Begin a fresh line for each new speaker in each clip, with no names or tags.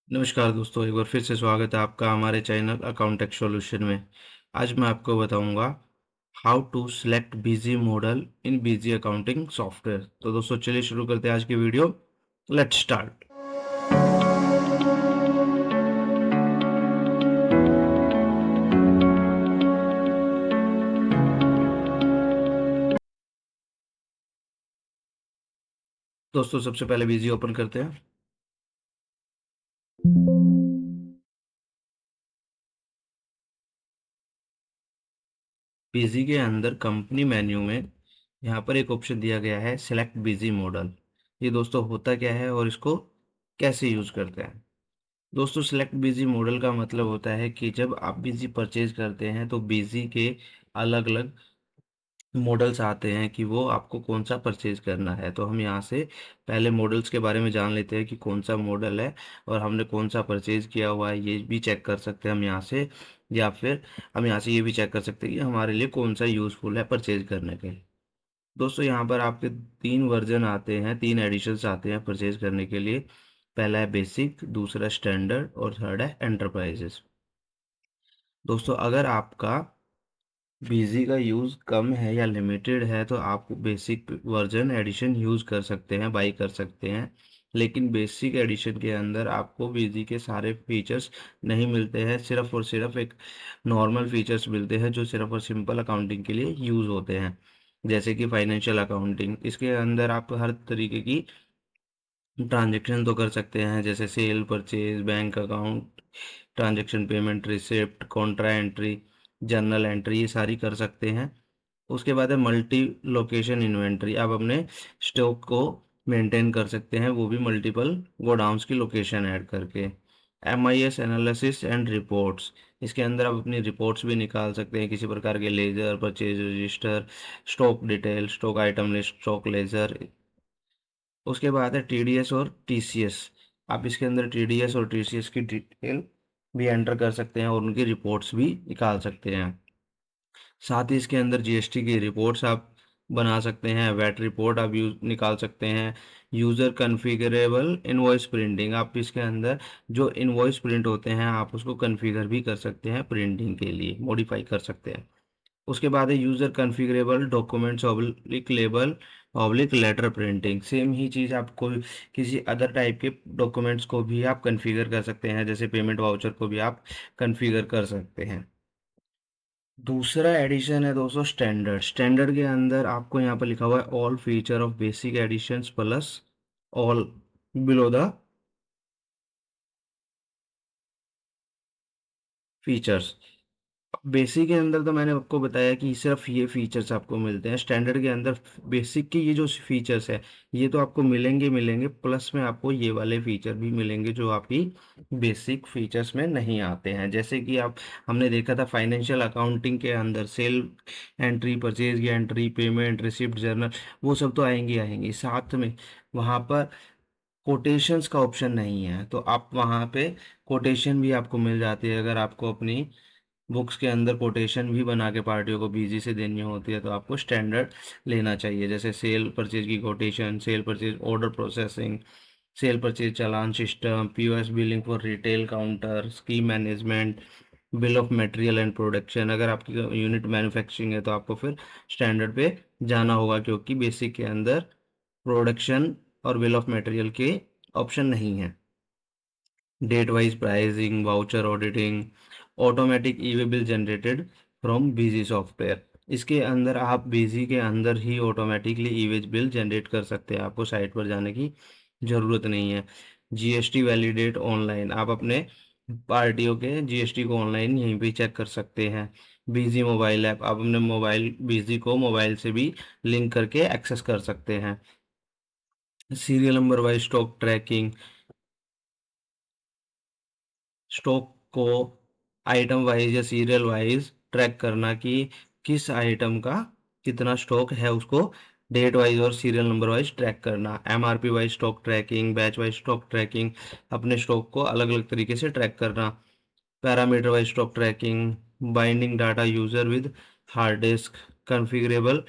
नमस्कार दोस्तों, एक बार फिर से स्वागत है आपका हमारे चैनल अकाउंटेक्ट सॉल्यूशन में। आज मैं आपको बताऊंगा how to select Busy model in Busy accounting software. तो दोस्तों चलिए शुरू करते हैं आज की वीडियो। Let's start. दोस्तों सबसे पहले बीजी ओपन करते हैं। बीजी के अंदर कंपनी मेन्यू में यहाँ पर एक ऑप्शन दिया गया है सेलेक्ट बीजी मॉडल। ये दोस्तों होता क्या है और इसको कैसे यूज करते हैं। दोस्तों सेलेक्ट बीजी मॉडल का मतलब होता है कि जब आप बीजी परचेज करते हैं तो बीजी के अलग अलग मॉडल्स आते हैं कि वो आपको कौन सा परचेज करना है। तो हम यहाँ से पहले मॉडल्स के बारे में जान लेते हैं कि कौन सा मॉडल है और हमने कौन सा परचेज किया हुआ है, ये भी चेक कर सकते हैं हम यहाँ से। या फिर हम यहाँ से ये भी चेक कर सकते हैं कि हमारे लिए कौन सा यूज़फुल है परचेज करने के लिए। दोस्तों यहाँ पर आपके तीन वर्जन आते हैं, तीन एडिशंस आते हैं परचेज करने के लिए। पहला है बेसिक, दूसरा स्टैंडर्ड और थर्ड है एंटरप्राइजेस। दोस्तों अगर आपका बीजी का यूज़ कम है या लिमिटेड है तो आप बेसिक वर्जन एडिशन यूज़ कर सकते हैं, बाई कर सकते हैं। लेकिन बेसिक एडिशन के अंदर आपको बीजी के सारे फीचर्स नहीं मिलते हैं, सिर्फ और सिर्फ एक नॉर्मल फीचर्स मिलते हैं जो सिर्फ और सिंपल अकाउंटिंग के लिए यूज़ होते हैं। जैसे कि फाइनेंशियल अकाउंटिंग, इसके अंदर आप हर तरीके की ट्रांजैक्शन तो कर सकते हैं, जैसे cell purchase, bank account transaction, payment receipt, Contra entry, journal entry, ये सारी कर सकते हैं। उसके बाद है मल्टी लोकेशन इन्वेंट्री, आप अपने स्टॉक को मेंटेन कर सकते हैं, वो भी मल्टीपल गोडाउंस की लोकेशन ऐड करके। MIS एनालिसिस एंड रिपोर्ट्स, इसके अंदर आप अपनी रिपोर्ट्स भी निकाल सकते हैं किसी प्रकार के, ledger, purchase register, stock detail, stock item list, stock ledger. उसके बाद है TDS और TCS, आप इसके अंदर TDS और TCS की डिटेल भी एंटर कर सकते हैं और उनकी रिपोर्ट्स भी निकाल सकते हैं। साथ ही इसके अंदर GST की रिपोर्ट्स आप बना सकते हैं, वैट रिपोर्ट आप यूज निकाल सकते हैं। यूज़र कन्फिगरेबल इनवॉइस प्रिंटिंग, आप इसके अंदर जो इनवॉइस प्रिंट होते हैं आप उसको कन्फिगर भी कर सकते हैं, प्रिंटिंग के लिए मॉडिफाई कर सकते हैं। उसके बाद है user configurable documents oblique label oblique letter printing, same ही चीज़ आपको किसी अदर टाइप के डॉक्यूमेंट्स को भी आप कन्फिगर कर सकते हैं, जैसे पेमेंट वाउचर को भी आप कन्फिगर कर सकते हैं। दूसरा एडिशन है दोस्तों स्टैंडर्ड। स्टैंडर्ड के अंदर आपको यहाँ पर लिखा हुआ है all feature of basic editions plus all below the features. Basic के अंदर तो मैंने आपको बताया कि सिर्फ ये फीचर्स आपको मिलते हैं। स्टैंडर्ड के अंदर बेसिक के ये जो फीचर्स है ये तो आपको मिलेंगे मिलेंगे, प्लस में आपको ये वाले फीचर भी मिलेंगे जो आपकी बेसिक फीचर्स में नहीं आते हैं। जैसे कि आप हमने देखा था फाइनेंशियल अकाउंटिंग के अंदर सेल एंट्री, परचेज की एंट्री, पेमेंट रिसिप्ट, जर्नल, वो सब तो आएंगी आएंगी। साथ में वहाँ पर कोटेशंस का ऑप्शन नहीं है, तो आप वहाँ पे कोटेशन भी आपको मिल जाती है। अगर आपको अपनी बुक्स के अंदर कोटेशन भी बना के पार्टियों को बीजी से देनी होती है तो आपको स्टैंडर्ड लेना चाहिए, जैसे सेल परचेज की quotation, cell purchase order processing, cell purchase challan system, POS billing for retail counter, scheme management, bill of material and production. अगर आपकी यूनिट मैन्युफैक्चरिंग है तो आपको फिर स्टैंडर्ड पे जाना होगा, क्योंकि बेसिक के अंदर प्रोडक्शन और बिल ऑफ मटेरियल के ऑप्शन नहीं है। Date wise pricing, voucher auditing, automatic e way bill generated from Busy software, इसके अंदर आप बीजी के अंदर ही automatically e way bill generate कर सकते हैं, आपको साइट पर जाने की ज़रूरत नहीं है। GST वैलिडेट ऑनलाइन, आप अपने पार्टियों के GST को ऑनलाइन यहीं पे चेक कर सकते हैं। बीजी मोबाइल ऐप, आप अपने मोबाइल बीजी को मोबाइल से भी लिंक करके एक्सेस कर सकते हैं। Serial number wise stock tracking, stock को आइटम वाइज या सीरियल वाइज ट्रैक करना कि किस आइटम का कितना स्टॉक है, उसको डेट वाइज और सीरियल नंबर वाइज ट्रैक करना। MRP wise stock tracking, batch wise stock tracking, अपने स्टॉक को अलग अलग तरीके से ट्रैक करना। Parameter wise stock tracking, binding data user with hard disk, configurable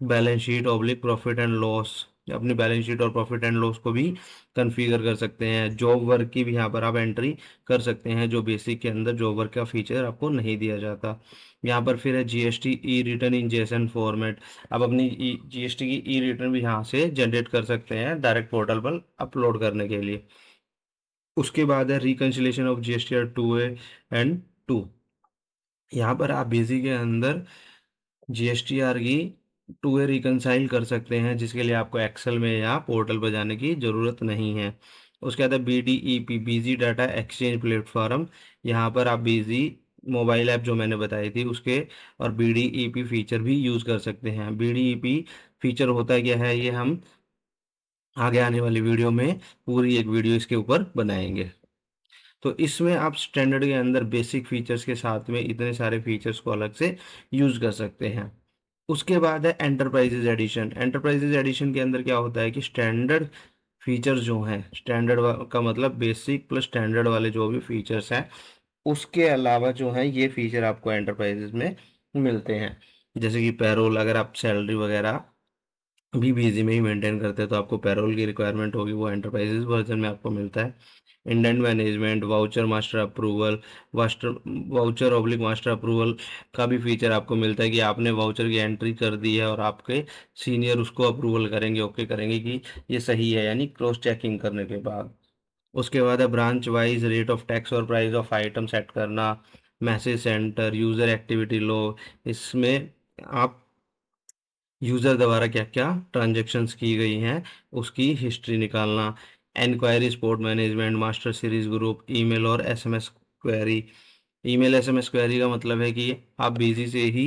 balance sheet oblique profit and loss, अपनी balance sheet और प्रॉफिट एंड लॉस को भी कॉन्फ़िगर कर सकते हैं। जॉब वर्क की भी यहाँ पर आप एंट्री कर सकते हैं, जो बेसिक के अंदर जॉब वर्क का फीचर आपको नहीं दिया जाता। यहाँ पर फिर है जीएसटी ई रिटर्न इन जेसन फॉर्मेट। आप अपनी जीएसटी की ई रिटर्न भी यहाँ से जनरेट कर सकते हैं डायरेक्ट पोर्टल पर अपलोड करने के लिए। उसके बाद है reconciliation of GST R 2A and 2। यहाँ पर आप बेसिक के अंदर जीएसटीआर की 2A रिकनसाइल कर सकते हैं, जिसके लिए आपको एक्सेल में या पोर्टल पर जाने की ज़रूरत नहीं है। उसके बाद BDEP busy data exchange platform. यहाँ पर आप बिजी मोबाइल ऐप जो मैंने बताई थी उसके और BDEP फीचर भी यूज़ कर सकते हैं। BDEP फीचर होता क्या है, ये हम आगे आने वाली वीडियो में पूरी एक वीडियो इसके ऊपर बनाएंगे। तो इसमें आप स्टैंडर्ड के अंदर बेसिक फीचर्स के साथ में इतने सारे फीचर्स को अलग से यूज़ कर सकते हैं। उसके बाद है एंटरप्राइजेज एडिशन। एंटरप्राइजेज एडिशन के अंदर क्या होता है कि स्टैंडर्ड फीचर्स जो हैं, स्टैंडर्ड का मतलब बेसिक प्लस स्टैंडर्ड वाले जो भी फीचर्स हैं, उसके अलावा जो है ये फीचर आपको एंटरप्राइजेज में मिलते हैं। जैसे कि पैरोल, अगर आप सैलरी वगैरह भी बीजी में ही मेंटेन करते हैं तो आपको पैरोल की रिक्वायरमेंट होगी, वो एंटरप्राइजेज वर्जन में आपको मिलता है। Indent management, voucher master approval, वास्टर voucher oblique master approval का भी फीचर आपको मिलता है कि आपने वाउचर की एंट्री कर दी है और आपके सीनियर उसको अप्रूवल करेंगे, ओके करेंगे कि ये सही है, यानी क्रॉस चेकिंग करने के बाद। उसके बाद है branch wise rate of tax और प्राइस ऑफ आइटम सेट करना। मैसेज सेंटर, यूज़र एक्टिविटी लो, इसमें आप यूज़र द्वारा क्या क्या ट्रांजैक्शंस की गई हैं उसकी हिस्ट्री निकालना। Enquiry support management, master series group, email और SMS query. Email SMS query का मतलब है कि आप बिजी से ही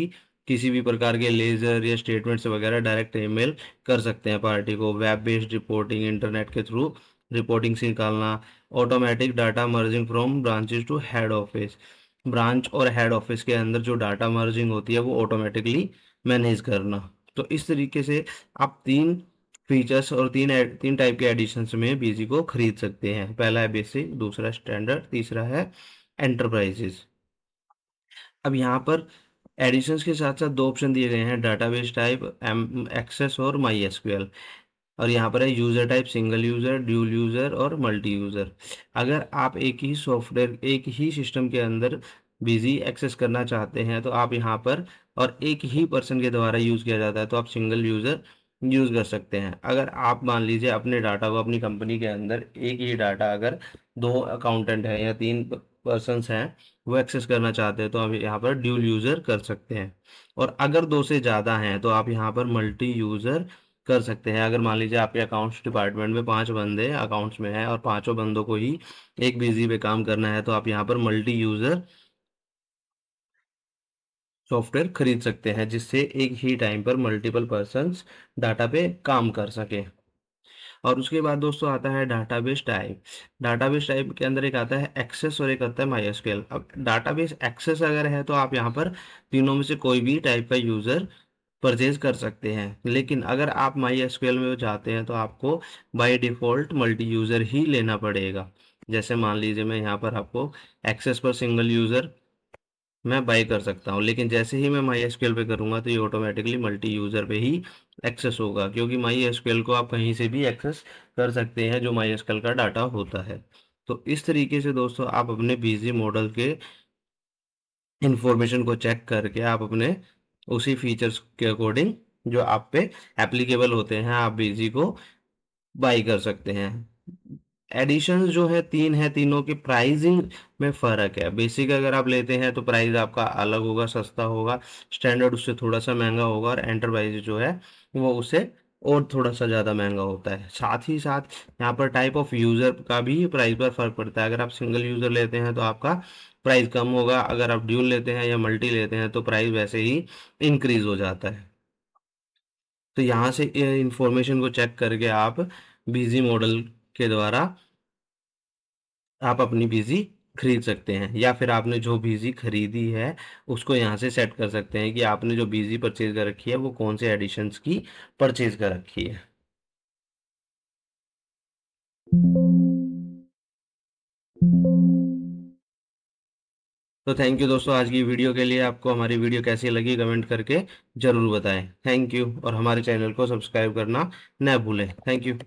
किसी भी प्रकार के लेजर या स्टेटमेंट्स वगैरह डायरेक्ट ईमेल कर सकते हैं पार्टी को। वेब बेस्ड रिपोर्टिंग, इंटरनेट के थ्रू रिपोर्टिंग से निकालना। Automatic data merging from branches to head office. Branch और हेड ऑफिस के अंदर जो डाटा मर्जिंग होती है वो ऑटोमेटिकली मैनेज करना। तो इस तरीके से आप तीन फीचर्स और तीन टाइप के एडिशंस में बीजी को खरीद सकते हैं। पहला है बेसिक, दूसरा स्टैंडर्ड, तीसरा है एंटरप्राइजेज। अब यहाँ पर एडिशंस के साथ साथ दो ऑप्शन दिए गए हैं, डाटाबेस टाइप, एम एक्सेस और माई एसक्यूएल। और यहाँ पर है user type, single user, dual user और मल्टी यूज़र। अगर आप एक ही सॉफ्टवेयर, एक ही सिस्टम के अंदर बिजी एक्सेस करना चाहते हैं तो आप यहाँ पर, और एक ही पर्सन के द्वारा यूज़ किया जाता है तो आप सिंगल यूज़र यूज़ कर सकते हैं। अगर आप मान लीजिए अपने डाटा को, अपनी कंपनी के अंदर एक ही डाटा अगर दो अकाउंटेंट है या तीन पर्सनस हैं वो एक्सेस करना चाहते हैं तो आप यहाँ पर ड्यूल यूज़र कर सकते हैं। और अगर दो से ज़्यादा हैं तो आप यहाँ पर मल्टी यूज़र कर सकते हैं। अगर मान लीजिए आपके अकाउंट्स डिपार्टमेंट में 5 बंदे अकाउंट्स में हैं और पांचों बंदों को ही एक बिजी पे काम करना है तो आप यहाँ पर मल्टी यूज़र सॉफ्टवेयर खरीद सकते हैं, जिससे एक ही टाइम पर मल्टीपल पर्सन्स डाटा पे काम कर सकें। और उसके बाद दोस्तों आता है डाटाबेस टाइप। डाटाबेस टाइप के अंदर एक आता है एक्सेस और एक आता है माईएसक्यूएल। अब डाटाबेस एक्सेस अगर है तो आप यहाँ पर तीनों में से कोई भी टाइप का यूज़र परचेज कर सकते हैं। लेकिन अगर आप माई एसक्यूएल में जाते हैं तो आपको बाय डिफ़ॉल्ट मल्टी यूज़र ही लेना पड़ेगा। जैसे मान लीजिए मैं यहाँ पर आपको एक्सेस पर सिंगल यूज़र मैं बाय कर सकता हूँ, लेकिन जैसे ही मैं माई एसक्यूएल पे करूँगा तो ये ऑटोमेटिकली मल्टी यूज़र पे ही एक्सेस होगा, क्योंकि माई एसक्यूएल को आप कहीं से भी एक्सेस कर सकते हैं जो माई एसक्यूएल का डाटा होता है। तो इस तरीके से दोस्तों आप अपने बिजी मॉडल के इंफॉर्मेशन को चेक करके आप अपने उसी फीचर्स के अकॉर्डिंग जो आप पे एप्लीकेबल होते हैं आप बीजी को बाई कर सकते हैं। एडिशंस जो है तीन है, तीनों की प्राइसिंग में फ़र्क है। बेसिक अगर आप लेते हैं तो प्राइस आपका अलग होगा, सस्ता होगा। स्टैंडर्ड उससे थोड़ा सा महंगा होगा और एंटरप्राइज जो है वो उससे और थोड़ा सा ज़्यादा महंगा होता है। साथ ही साथ यहाँ पर टाइप ऑफ यूज़र का भी प्राइस पर फ़र्क पड़ता है। अगर आप सिंगल यूज़र लेते हैं तो आपका प्राइस कम होगा, अगर आप ड्यूल लेते हैं या मल्टी लेते हैं तो प्राइस वैसे ही इंक्रीज हो जाता है। तो यहाँ से इंफॉर्मेशन को चेक करके आप बिजी मॉडल के द्वारा आप अपनी बिजी खरीद सकते हैं, या फिर आपने जो बिजी खरीदी है उसको यहाँ से सेट कर सकते हैं कि आपने जो बिजी परचेज कर रखी है वो कौन से एडिशंस की परचेज कर रखी है। तो थैंक यू दोस्तों आज की वीडियो के लिए। आपको हमारी वीडियो कैसी लगी कमेंट करके जरूर बताएं। थैंक यू, और हमारे चैनल को सब्सक्राइब करना न भूलें। Thank you.